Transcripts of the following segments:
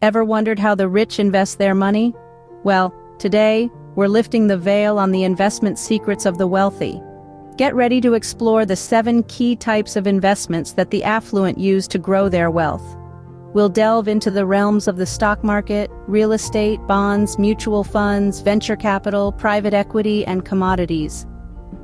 Ever wondered how the rich invest their money? Well, today, we're lifting the veil on the investment secrets of the wealthy. Get ready to explore the 7 key types of investments that the affluent use to grow their wealth. We'll delve into the realms of the stock market, real estate, bonds, mutual funds, venture capital, private equity, and commodities.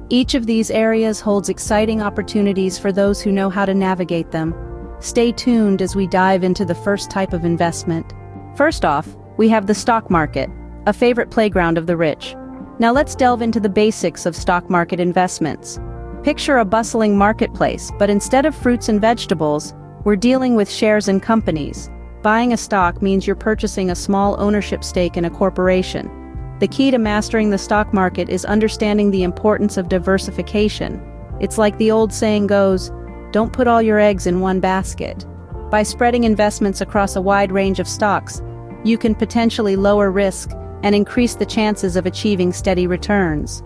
Each of these areas holds exciting opportunities for those who know how to navigate them. Stay tuned as we dive into the first type of investment. First off, we have the stock market, a favorite playground of the rich. Now let's delve into the basics of stock market investments. Picture a bustling marketplace, but instead of fruits and vegetables, we're dealing with shares in companies. Buying a stock means you're purchasing a small ownership stake in a corporation. The key to mastering the stock market is understanding the importance of diversification. It's like the old saying goes, don't put all your eggs in one basket. By spreading investments across a wide range of stocks, you can potentially lower risk and increase the chances of achieving steady returns.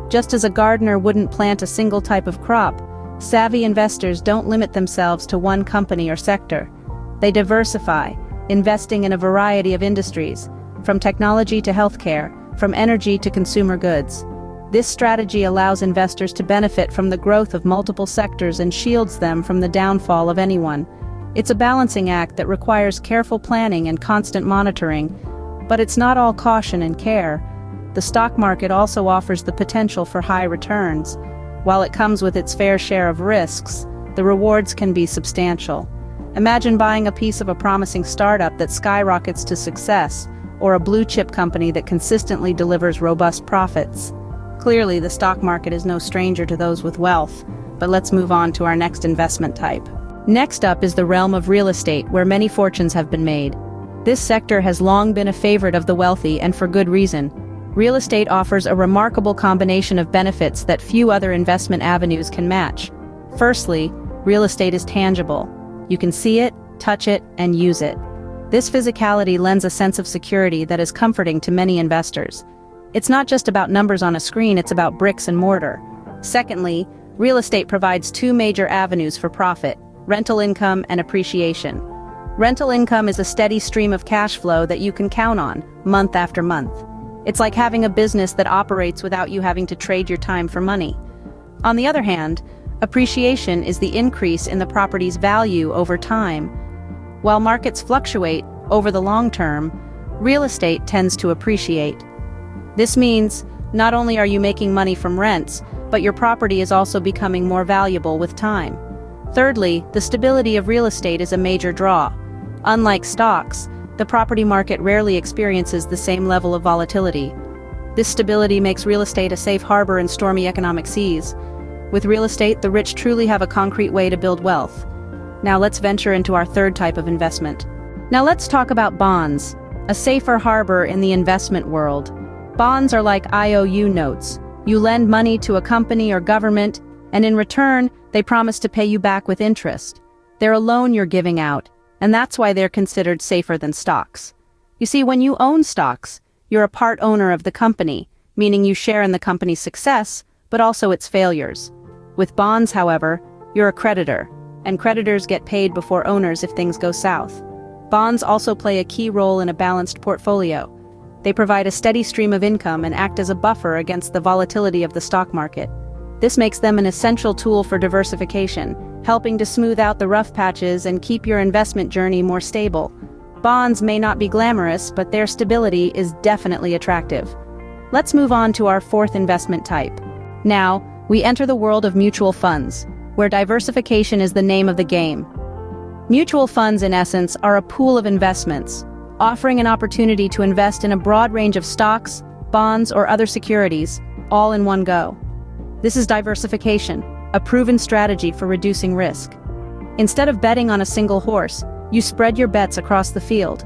Just as a gardener wouldn't plant a single type of crop, savvy investors don't limit themselves to one company or sector. They diversify, investing in a variety of industries, from technology to healthcare, from energy to consumer goods. This strategy allows investors to benefit from the growth of multiple sectors and shields them from the downfall of anyone. It's a balancing act that requires careful planning and constant monitoring, but it's not all caution and care. The stock market also offers the potential for high returns. While it comes with its fair share of risks, the rewards can be substantial. Imagine buying a piece of a promising startup that skyrockets to success, or a blue-chip company that consistently delivers robust profits. Clearly, the stock market is no stranger to those with wealth, but let's move on to our next investment type. Next up is the realm of real estate, where many fortunes have been made. This sector has long been a favorite of the wealthy, and for good reason. Real estate offers a remarkable combination of benefits that few other investment avenues can match. Firstly, real estate is tangible. You can see it, touch it, and use it. This physicality lends a sense of security that is comforting to many investors. It's not just about numbers on a screen, it's about bricks and mortar. Secondly, real estate provides 2 major avenues for profit: rental income and appreciation. Rental income is a steady stream of cash flow that you can count on, month after month. It's like having a business that operates without you having to trade your time for money. On the other hand, appreciation is the increase in the property's value over time. While markets fluctuate over the long term, real estate tends to appreciate. This means not only are you making money from rents, but your property is also becoming more valuable with time. Thirdly, the stability of real estate is a major draw. Unlike stocks, the property market rarely experiences the same level of volatility. This stability makes real estate a safe harbor in stormy economic seas. With real estate, the rich truly have a concrete way to build wealth. Now let's venture into our third type of investment. Now let's talk about bonds, a safer harbor in the investment world. Bonds are like IOU notes. You lend money to a company or government, and in return, they promise to pay you back with interest. They're a loan you're giving out, and that's why they're considered safer than stocks. You see, when you own stocks, you're a part owner of the company, meaning you share in the company's success, but also its failures. With bonds, however, you're a creditor, and creditors get paid before owners if things go south. Bonds also play a key role in a balanced portfolio. They provide a steady stream of income and act as a buffer against the volatility of the stock market. This makes them an essential tool for diversification, helping to smooth out the rough patches and keep your investment journey more stable. Bonds may not be glamorous, but their stability is definitely attractive. Let's move on to our fourth investment type. Now, we enter the world of mutual funds, where diversification is the name of the game. Mutual funds, in essence, are a pool of investments, offering an opportunity to invest in a broad range of stocks, bonds, or other securities, all in one go. This is diversification, a proven strategy for reducing risk. Instead of betting on a single horse, you spread your bets across the field.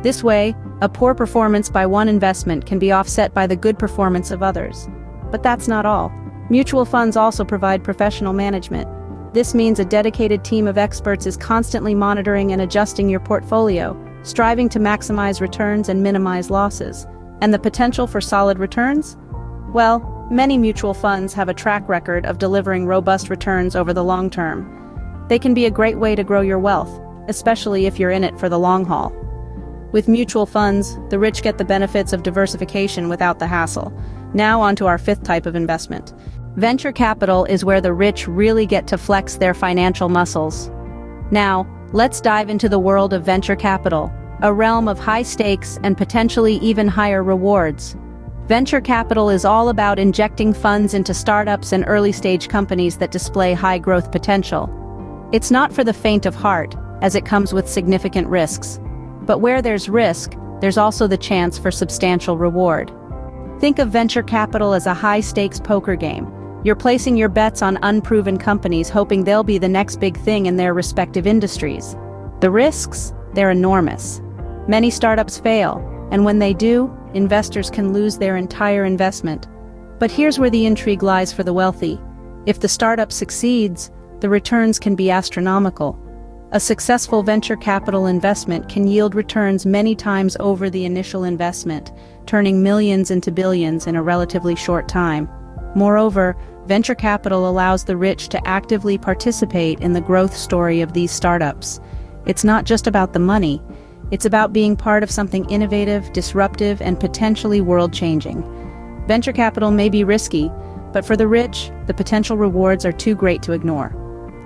This way, a poor performance by one investment can be offset by the good performance of others. But that's not all. Mutual funds also provide professional management. This means a dedicated team of experts is constantly monitoring and adjusting your portfolio, striving to maximize returns and minimize losses. And the potential for solid returns? Well, many mutual funds have a track record of delivering robust returns over the long term. They can be a great way to grow your wealth, especially if you're in it for the long haul. With mutual funds, the rich get the benefits of diversification without the hassle. Now onto our fifth type of investment. Venture capital is where the rich really get to flex their financial muscles. Now, let's dive into the world of venture capital, a realm of high stakes and potentially even higher rewards. Venture capital is all about injecting funds into startups and early-stage companies that display high growth potential. It's not for the faint of heart, as it comes with significant risks. But where there's risk, there's also the chance for substantial reward. Think of venture capital as a high-stakes poker game. You're placing your bets on unproven companies, hoping they'll be the next big thing in their respective industries. The risks? They're enormous. Many startups fail, and when they do, investors can lose their entire investment. But here's where the intrigue lies for the wealthy. If the startup succeeds, the returns can be astronomical. A successful venture capital investment can yield returns many times over the initial investment, turning millions into billions in a relatively short time. Moreover, venture capital allows the rich to actively participate in the growth story of these startups. It's not just about the money. It's about being part of something innovative, disruptive, and potentially world-changing. Venture capital may be risky, but for the rich, the potential rewards are too great to ignore.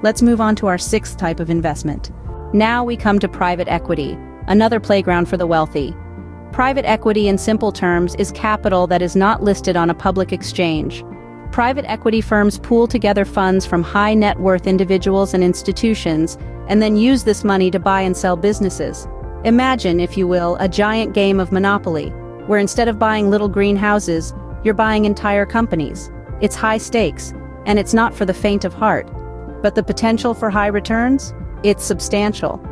Let's move on to our sixth type of investment. Now we come to private equity, another playground for the wealthy. Private equity, in simple terms, is capital that is not listed on a public exchange. Private equity firms pool together funds from high net worth individuals and institutions, and then use this money to buy and sell businesses. Imagine, if you will, a giant game of Monopoly, where instead of buying little greenhouses, you're buying entire companies. It's high stakes, and it's not for the faint of heart. But the potential for high returns? It's substantial.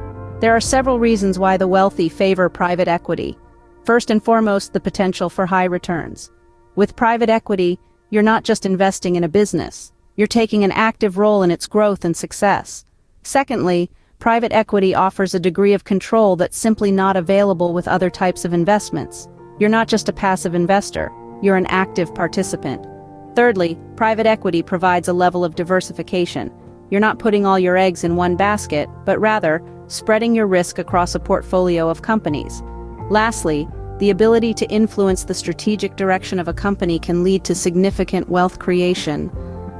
There are several reasons why the wealthy favor private equity. First and foremost, the potential for high returns. With private equity, you're not just investing in a business. You're taking an active role in its growth and success. Secondly, private equity offers a degree of control that's simply not available with other types of investments. You're not just a passive investor, you're an active participant. Thirdly, private equity provides a level of diversification. You're not putting all your eggs in one basket, but rather, spreading your risk across a portfolio of companies. Lastly, the ability to influence the strategic direction of a company can lead to significant wealth creation.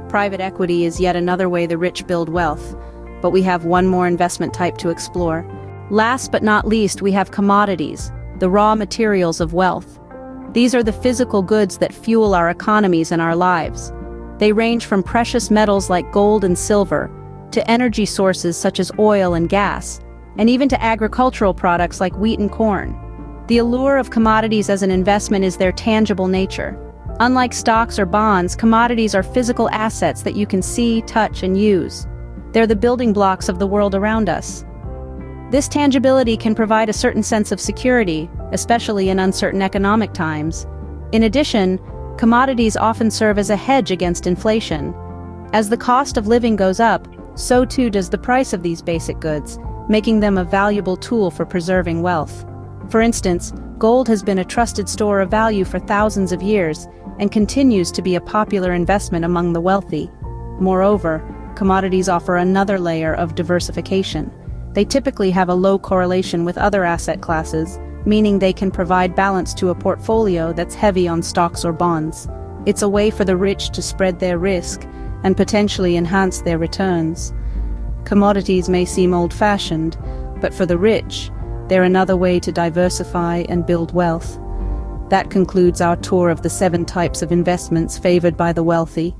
Private equity is yet another way the rich build wealth. But we have one more investment type to explore. Last but not least, we have commodities, the raw materials of wealth. These are the physical goods that fuel our economies and our lives. They range from precious metals like gold and silver, to energy sources such as oil and gas, and even to agricultural products like wheat and corn. The allure of commodities as an investment is their tangible nature. Unlike stocks or bonds, commodities are physical assets that you can see, touch, and use. They're the building blocks of the world around us. This tangibility can provide a certain sense of security, especially in uncertain economic times. In addition, commodities often serve as a hedge against inflation. As the cost of living goes up, so too does the price of these basic goods, making them a valuable tool for preserving wealth. For instance, gold has been a trusted store of value for thousands of years and continues to be a popular investment among the wealthy. Moreover, commodities offer another layer of diversification. They typically have a low correlation with other asset classes, meaning they can provide balance to a portfolio that's heavy on stocks or bonds. It's a way for the rich to spread their risk and potentially enhance their returns. Commodities may seem old-fashioned, but for the rich, they're another way to diversify and build wealth. That concludes our tour of the 7 types of investments favored by the wealthy.